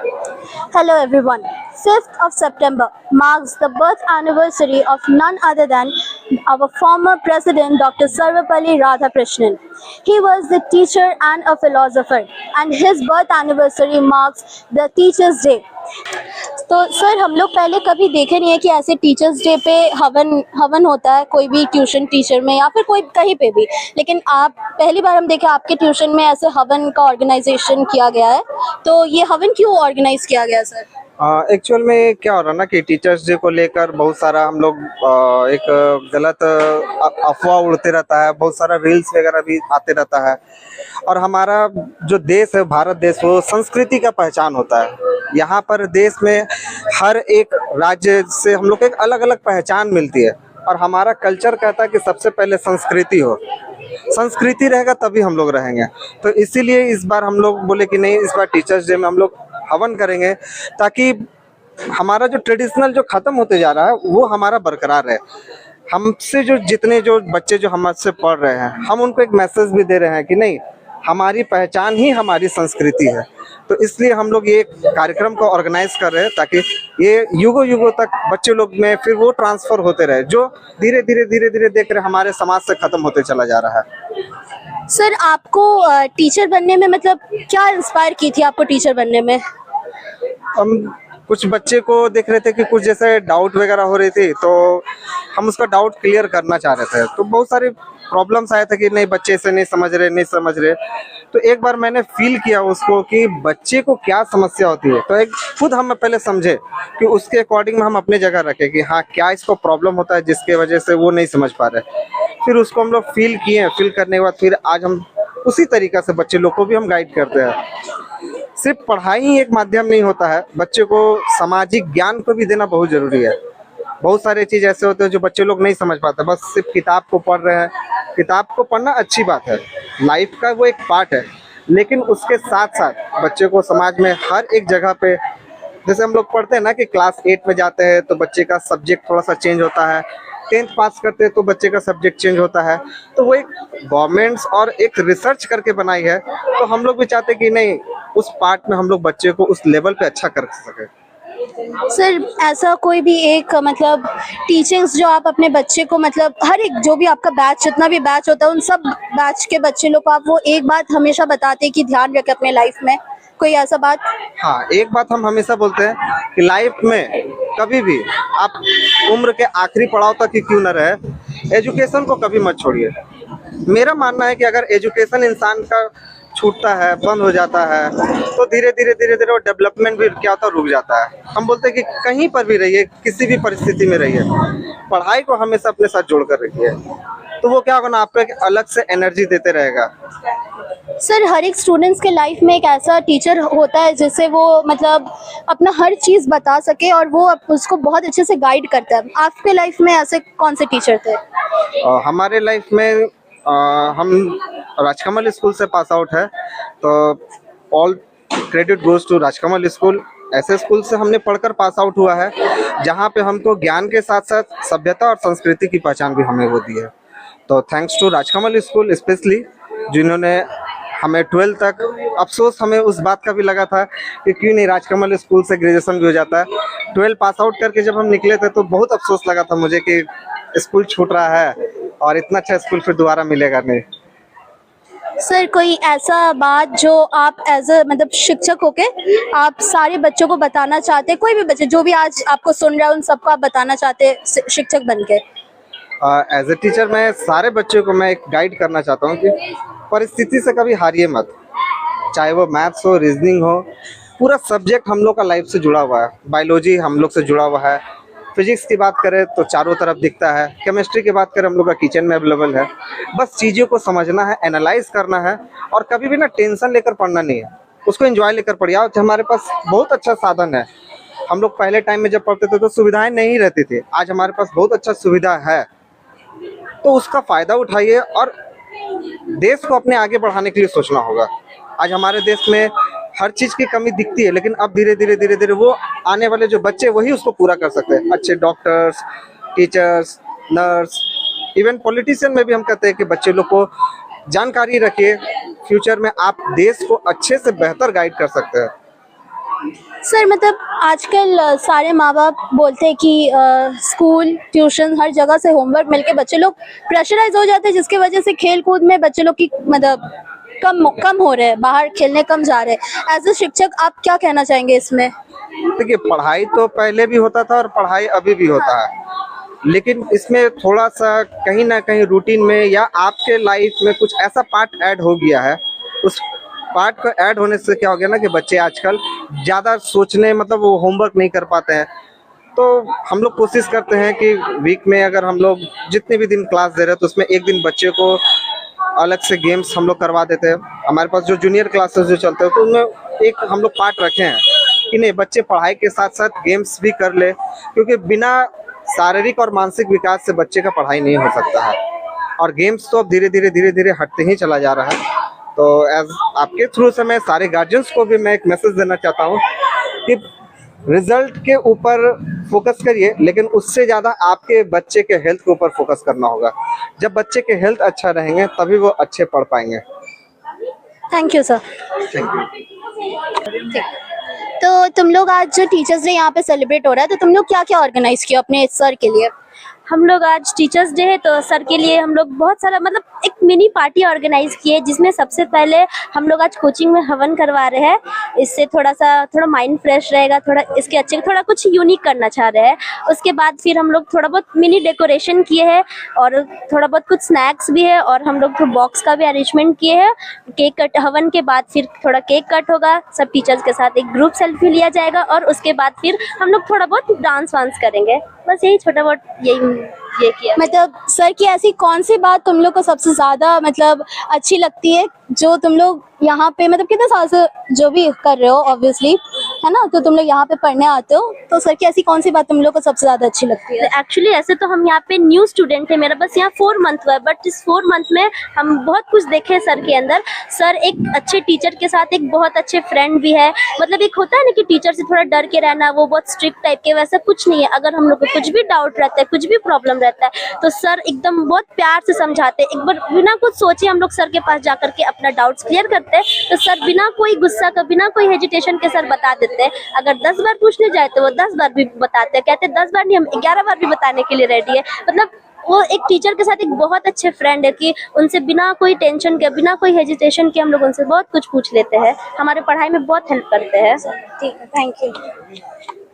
Hello everyone. 5th of September marks the birth anniversary of none other than our former president Dr. Sarvepalli Radhakrishnan. He was the teacher and a philosopher, and his birth anniversary marks the Teachers' Day. तो sir हम लोग पहले कभी देखे नहीं है कि ऐसे टीचर्स डे पे हवन हवन होता है कोई भी ट्यूशन टीचर में या फिर कोई कहीं पे भी, लेकिन आप पहली बार हम देखे आपके ट्यूशन में ऐसे हवन का ऑर्गेनाइजेशन किया गया है। तो ये हवन क्यों ऑर्गेनाइज किया गया सर? एक्चुअल में क्या हो रहा है ना कि टीचर्स डे को लेकर बहुत सारा हम लोग एक गलत अफवाह उड़ते रहता है, बहुत सारा रील्स वगैरह भी आते रहता है। और हमारा जो देश है भारत देश, वो संस्कृति का पहचान होता है। यहाँ पर देश में हर एक राज्य से हम लोग को एक अलग अलग पहचान मिलती है, और हमारा कल्चर कहता है कि सबसे पहले संस्कृति हो, संस्कृति रहेगा तभी हम लोग रहेंगे। तो इसीलिए इस बार हम लोग बोले कि नहीं, इस बार टीचर्स डे में हम लोग हवन करेंगे ताकि हमारा जो ट्रेडिशनल जो खत्म होते जा रहा है वो हमारा बरकरार रहे। हमसे जो जितने जो बच्चे जो हमसे पढ़ रहे हैं, हम उनको एक मैसेज भी दे रहे हैं कि नहीं, हमारी पहचान ही हमारी संस्कृति है। तो इसलिए हम लोग ये कार्यक्रम को ऑर्गेनाइज कर रहे हैं ताकि ये युगों युगों तक बच्चे लोग में फिर वो ट्रांसफर होते रहे, जो धीरे धीरे देख रहे हमारे समाज से खत्म होते चला जा रहा है। सर आपको टीचर बनने में मतलब क्या इंस्पायर की थी आपको टीचर बनने में? हम कुछ बच्चे को देख रहे थे कि कुछ जैसे डाउट वगैरह हो रही थी, तो हम उसका डाउट क्लियर करना चाह रहे थे। तो बहुत सारे प्रॉब्लम्स आए थे कि नहीं, बच्चे इसे नहीं समझ रहे। तो एक बार मैंने फील किया उसको कि बच्चे को क्या समस्या होती है। तो एक खुद हम पहले समझे कि उसके अकॉर्डिंग में हम अपने जगह रखें कि हाँ, क्या इसको प्रॉब्लम होता है जिसके वजह से वो नहीं समझ पा रहे। फिर उसको हम लोग फील किए, फील करने के बाद फिर आज हम उसी तरीक़ा से बच्चे लोग को भी हम गाइड करते हैं। सिर्फ पढ़ाई ही एक माध्यम नहीं होता है, बच्चे को सामाजिक ज्ञान को भी देना बहुत ज़रूरी है। बहुत सारे चीज़ ऐसे होते हैं जो बच्चे लोग नहीं समझ पाते, बस सिर्फ किताब को पढ़ रहे हैं। किताब को पढ़ना अच्छी बात है, लाइफ का वो एक पार्ट है, लेकिन उसके साथ साथ बच्चे को समाज में हर एक जगह पे, जैसे हम लोग पढ़ते हैं ना कि क्लास 8 में जाते हैं तो बच्चे का सब्जेक्ट थोड़ा सा चेंज होता है, 10th पास करते हैं तो बच्चे का सब्जेक्ट चेंज होता है। तो वो एक गवर्नमेंट्स और एक रिसर्च करके बनाई है। तो हम लोग भी चाहते हैं कि नहीं, उस पार्ट में हम लोग बच्चे को उस लेवल पे अच्छा कर सके। सर ऐसा कोई भी एक मतलब टीचिंग्स जो आप अपने बच्चे को मतलब हर एक जो भी आपका बैच, जितना भी बैच होता है, उन सब बैच के बच्चे लोग को आप वो एक बात हमेशा बताते हैं कि ध्यान रखें अपने लाइफ में, कोई ऐसा बात? हाँ, एक बात हम हमेशा बोलते हैं कि लाइफ में कभी भी आप उम्र के आखिरी पड़ाव तक ही क्यों न रहे, एजुकेशन को कभी मत छोड़िए। मेरा मानना है कि अगर एजुकेशन इंसान का छूटता है, बंद हो जाता है, तो धीरे धीरे वो डेवलपमेंट भी क्या होता है, रुक जाता है। हम बोलते हैं कि कहीं पर भी रहिए, किसी भी परिस्थिति में रहिए, पढ़ाई को हमेशा अपने साथ जोड़ कर रखिए, तो वो क्या होगा ना, आपको एक अलग से एनर्जी देते रहेगा। सर हर एक स्टूडेंट्स के लाइफ में एक ऐसा टीचर होता है जिससे वो मतलब अपना हर चीज़ बता सके और वो उसको बहुत अच्छे से गाइड करता है। आपके लाइफ में ऐसे कौन से टीचर थे? हमारे लाइफ में हम राजकमल स्कूल से पास आउट है, तो all credit goes to Rajkamal school. ऐसे स्कूल से हमने पढ़कर पास आउट हुआ है जहाँ पे हमको ज्ञान के साथ साथ सभ्यता और संस्कृति की पहचान भी हमें वो दी है। तो thanks to Rajkamal school specially, जिन्होंने हमें 12 तक, अफसोस हमें उस बात का भी लगा था कि क्यों नहीं राजकमल स्कूल से ग्रेजुएशन भी हो जाता है। 12 पास आउट करके जब हम निकले थे तो बहुत अफसोस लगा था मुझे कि स्कूल छूट रहा है और इतना अच्छा स्कूल फिर दोबारा मिलेगा नहीं। सर कोई ऐसा बात जो आप एज अ मतलब शिक्षक होके आप सारे बच्चों को बताना चाहते हैं, कोई भी बच्चे जो भी आज आपको सुन रहे हैं उन सबको आप बताना चाहते हैं शिक्षक बन के? एज ए टीचर मैं सारे बच्चों को मैं एक गाइड करना चाहता हूँ कि परिस्थिति से कभी हारिए मत, चाहे वो मैथ्स हो, रीजनिंग हो, पूरा सब्जेक्ट हम लोग का लाइफ से जुड़ा हुआ है। बायोलॉजी हम लोग से जुड़ा हुआ है, फिजिक्स की बात करें तो चारों तरफ दिखता है, केमिस्ट्री की बात करें हम लोग का किचन में अवेलेबल है। बस चीज़ों को समझना है, एनालाइज करना है, और कभी भी ना टेंशन लेकर पढ़ना नहीं है, उसको एंजॉय लेकर पढ़िए। आज हमारे पास बहुत अच्छा साधन है। हम लोग पहले टाइम में जब पढ़ते थे तो सुविधाएं नहीं रहती थी, आज हमारे पास बहुत अच्छा सुविधा है, तो उसका फ़ायदा उठाइए और देश को अपने आगे बढ़ाने के लिए सोचना होगा। आज हमारे देश में हर चीज़ की कमी दिखती है, लेकिन अब धीरे धीरे वो आने वाले जो बच्चे वही उसको पूरा कर सकते हैं। अच्छे doctors, teachers, nurse, even politician में भी हम कहते हैं कि बच्चे लोग को जानकारी रखिए, फ्यूचर में आप देश को अच्छे से बेहतर गाइड कर सकते हैं। सर मतलब आजकल सारे माँ बाप बोलते हैं कि स्कूल ट्यूशन हर जगह से होमवर्क मिलके बच्चे लोग प्रेशराइज हो जाते हैं, जिसकी वजह से खेल कूद में बच्चे लोग की मतलब कम हो रहे हैं, बाहर खेलने कम जा रहे हैं। एज अ शिक्षक आप क्या कहना चाहेंगे इसमें? देखिए, पढ़ाई तो पहले भी होता था और पढ़ाई अभी भी होता है, लेकिन इसमें थोड़ा सा कहीं ना कहीं रूटीन में या आपके लाइफ में कुछ ऐसा पार्ट ऐड हो गया है। उस पार्ट को ऐड होने से क्या हो गया ना कि बच्चे आजकल ज़्यादा सोचने मतलब वो होमवर्क नहीं कर पाते हैं। तो हम लोग कोशिश करते हैं कि वीक में अगर हम लोग जितने भी दिन क्लास दे रहे हैं तो उसमें एक दिन बच्चे को अलग से गेम्स हम लोग करवा देते हैं। हमारे पास जो जूनियर क्लासेस जो चलते हैं तो उनमें एक हम लोग पार्ट रखे हैं कि नहीं, बच्चे पढ़ाई के साथ साथ गेम्स भी कर ले, क्योंकि बिना शारीरिक और मानसिक विकास से बच्चे का पढ़ाई नहीं हो सकता है। और गेम्स तो अब धीरे धीरे हटते ही चला जा रहा है। तो एज आपके थ्रू से मैं सारे गार्जियंस को भी मैं एक मैसेज देना चाहता हूँ कि रिजल्ट के ऊपर फोकस करिए, लेकिन उससे ज़्यादा आपके बच्चे के हेल्थ के ऊपर फोकस करना होगा। जब बच्चे के हेल्थ अच्छा रहेंगे तभी वो अच्छे पढ़ पाएंगे। Thank you sir. Thank you. तो तुम लोग आज जो टीचर्स डे यहाँ पे सेलिब्रेट हो रहा है, तो तुम लोग क्या क्या ऑर्गेनाइज किया अपने सर के लिए? हम लोग आज टीचर्स डे है तो सर के लिए हम लोग बहुत सारा मतलब एक मिनी पार्टी ऑर्गेनाइज किए, जिसमें सबसे पहले हम लोग आज कोचिंग में हवन करवा रहे हैं। इससे थोड़ा माइंड फ्रेश रहेगा, थोड़ा इसके अच्छे थोड़ा कुछ यूनिक करना चाह रहे हैं। उसके बाद फिर हम लोग थोड़ा बहुत मिनी डेकोरेशन किए हैं और थोड़ा बहुत कुछ स्नैक्स भी है और हम लोग बॉक्स का भी अरेंजमेंट किए हैं। केक कट हवन के बाद फिर थोड़ा केक कट होगा, सब टीचर्स के साथ एक ग्रुप सेल्फी लिया जाएगा और उसके बाद फिर हम लोग थोड़ा बहुत डांस वांस करेंगे। बस यही छोटा बहुत ये किया। मतलब सर की ऐसी कौन सी बात तुम लोग को सबसे ज्यादा मतलब अच्छी लगती है, जो तुम लोग यहाँ पे मतलब कितने साल से जो भी कर रहे हो ऑब्वियसली, है ना, तो तुम लोग यहाँ पे पढ़ने आते हो, तो सर की ऐसी कौन सी बात तुम लोग को सबसे ज्यादा अच्छी लगती है? एक्चुअली ऐसे तो हम यहाँ पे न्यू स्टूडेंट है, मेरा बस यहाँ 4 मंथ हुआ है, बट इस 4 मंथ में हम बहुत कुछ देखे सर के अंदर। सर एक अच्छे टीचर के साथ एक बहुत अच्छे फ्रेंड भी है। मतलब एक होता है ना कि टीचर से थोड़ा डर के रहना, वो बहुत स्ट्रिक्ट टाइप के, वैसा कुछ नहीं है। अगर हम लोग को कुछ भी डाउट रहता है, कुछ भी प्रॉब्लम रहता है, तो सर एकदम बहुत प्यार से समझाते हैं। एक बार बिना कुछ सोचे हम लोग सर के पास जाकर के अपना डाउट्स क्लियर करते हैं, तो सर बिना कोई गुस्सा का, बिना कोई हेजिटेशन के सर बता देते हैं। अगर 10 बार पूछने जाए तो वो 10 बार भी बताते हैं, कहते हैं 10 बार नहीं, हम 11 बार भी बताने के लिए रेडी है। मतलब वो एक टीचर के साथ एक बहुत अच्छे फ्रेंड है कि उनसे बिना कोई टेंशन के, बिना कोई हेजिटेशन के हम लोग उनसे बहुत कुछ पूछ लेते हैं। हमारे पढ़ाई में बहुत हेल्प करते हैं। ठीक है, थैंक यू।